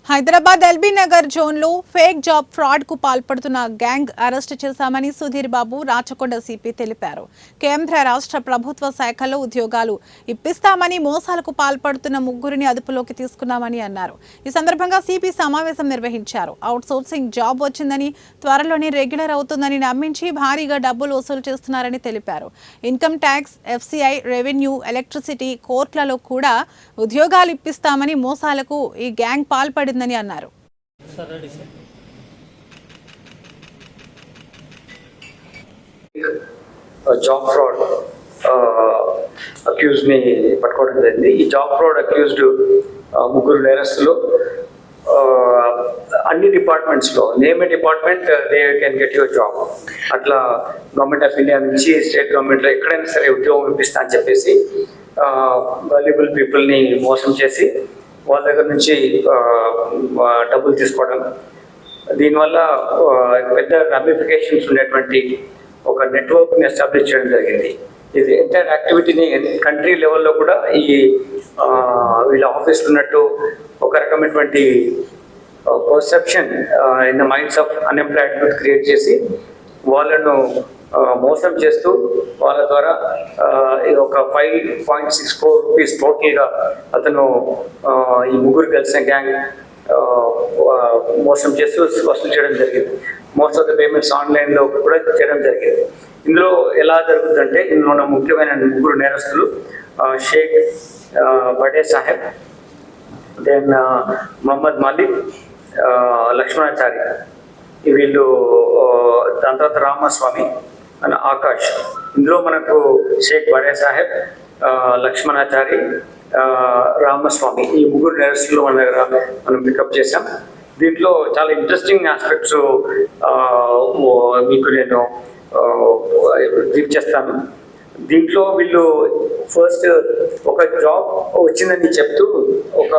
Hyderabad LB Nagar జోన్లో fake job fraud కు పాల్పడుతున్న గ్యాంగ్ అరెస్టు చేశామని సుధీర్ బాబు రాచకొండ సిపి తెలిపారు. కేంద్ర రాష్ట్ర ప్రభుత్వ శాఖల్లో ఉద్యోగాలు ఇప్పిస్తామని మోసాలకు పాల్పడుతున్న ముగ్గురిని అదుపులోకి తీసుకున్నామని అన్నారు. ఈ సందర్భంగా సిపి సమావేశం నిర్వహించారు. అవుట్ సోర్సింగ్ జాబ్ వచ్చిందని, త్వరలోనే రెగ్యులర్ అవుతుందని నమ్మించి భారీగా డబ్బులు వసూలు చేస్తున్నారని తెలిపారు. Income tax, FCI, revenue, electricity, కోర్టులలో కూడా ఉద్యోగాలు ఇప్పిస్తామని మోసాలకు ఈ గ్యాంగ్ పాల్పడి అన్నారు. జాబ్ ఫ్రాడ్ అక్యూజ్ ని పట్టుకోవడం జరిగింది. ఈ జాబ్ ఫ్రాడ్ అక్యూజ్డ్ ముగ్గురు నేరస్తులు అన్ని డిపార్ట్మెంట్స్ లో name A department they can get your job. అట్లా గవర్నమెంట్ ఆఫ్ ఇండియా నుంచి స్టేట్ గవర్నమెంట్ లో ఎక్కడైనా సరే ఉద్యోగం ఇప్పిస్తా అని చెప్పేసి వాల్యుబుల్ పీపుల్ ని మోసం చేసి వాళ్ళ దగ్గర నుంచి డబ్బులు తీసుకోవడం, దీనివల్ల పెద్ద రామిఫికేషన్స్ ఉన్నటువంటి ఒక నెట్వర్క్ని ఎస్టాబ్లిష్ చేయడం జరిగింది. ఇది ఎంటైర్ యాక్టివిటీని కంట్రీ లెవెల్లో కూడా ఈ వీళ్ళ ఆఫీస్లో ఉన్నట్టు ఒక రకమైనటువంటి perception in the minds of unemployed youth create చేసి వాళ్ళను మోసం చేస్తూ వాళ్ళ ద్వారా ఒక 5.6 crore రూపీస్ టోటల్గా అతను ఈ ముగ్గురు కలిసిన గ్యాంగ్ మోసం చేస్తూ వసూలు చేయడం జరిగింది. మోస్ట్ ఆఫ్ ద పేమెంట్స్ ఆన్లైన్లో కూడా చేయడం జరిగింది. ఇందులో ఎలా జరుగుతుందంటే ఇందులో ఉన్న ముఖ్యమైన ముగ్గురు నేరస్తులు షేక్ బడే సాహెబ్, దెన్ మహమ్మద్ మాలిక్, లక్ష్మణాచారి, వీళ్ళు దాని తర్వాత రామస్వామి అండ్ ఆకాష్. ఇందులో మనకు షేక్ బడే సాహెబ్, లక్ష్మణాచారి, రామస్వామి ఈ ముగ్గురు నేరస్తులు మన దగ్గర మనం పికప్ చేసాం. దీంట్లో చాలా ఇంట్రెస్టింగ్ ఆస్పెక్ట్స్ మీకు నేను బ్రీఫ్ చేస్తాను. దీంట్లో వీళ్ళు ఫస్ట్ ఒక జాబ్ వచ్చిందని చెప్తూ ఒక